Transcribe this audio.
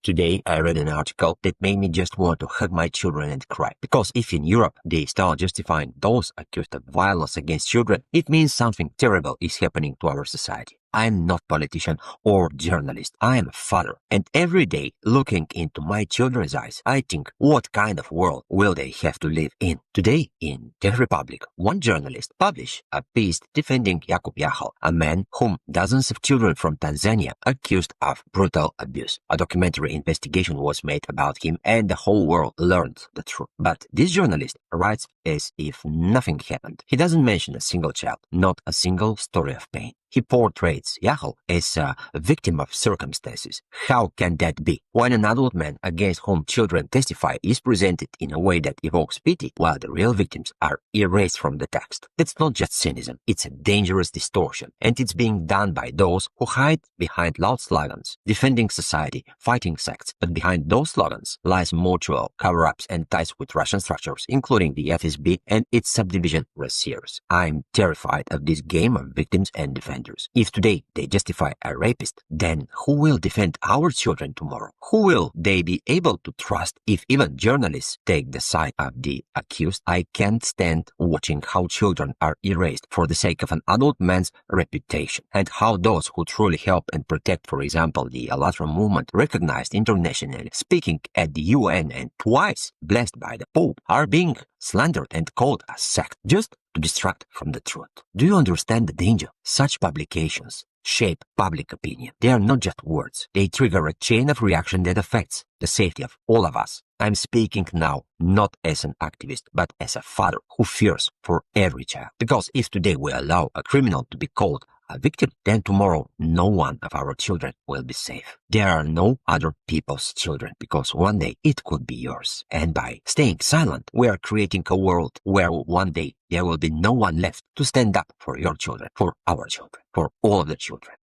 Today, I read an article that made me just want to hug my children and cry. Because if in Europe they start justifying those accused of violence against children, it means something terrible is happening to our society. I am not a politician or journalist. I am a father. And every day, looking into my children's eyes, I think, what kind of world will they have to live in? Today, in Czech Republic, one journalist published a piece defending Jakub Jahl, a man whom dozens of children from Tanzania accused of brutal abuse. A documentary investigation was made about him and the whole world learned the truth. But this journalist writes as if nothing happened. He doesn't mention a single child, not a single story of pain. He portrays Jahl as a victim of circumstances. How can that be? When an adult man against whom children testify is presented in a way that evokes pity, while the real victims are erased from the text. That's not just cynicism, it's a dangerous distortion, and it's being done by those who hide behind loud slogans, defending society, fighting sects, but behind those slogans lies mutual cover-ups and ties with Russian structures, including the FSB and its subdivision Rossiers. I'm terrified of this game of victims and defenders. If today they justify a rapist, then who will defend our children tomorrow? Who will they be able to trust if even journalists take the side of the accused? I can't stand watching how children are erased for the sake of an adult man's reputation, and how those who truly help and protect, for example, the Alatra movement, recognized internationally, speaking at the UN and twice blessed by the Pope, are being slandered and called a sect just to distract from the truth. Do you understand the danger? Such publications shape public opinion. They are not just words. They trigger a chain of reaction that affects the safety of all of us. I'm speaking now not as an activist, but as a father who fears for every child. Because if today we allow a criminal to be called a victim, then tomorrow no one of our children will be safe. There are no other people's children, because one day it could be yours. And by staying silent, we are creating a world where one day there will be no one left to stand up for your children, for our children, for all of the children.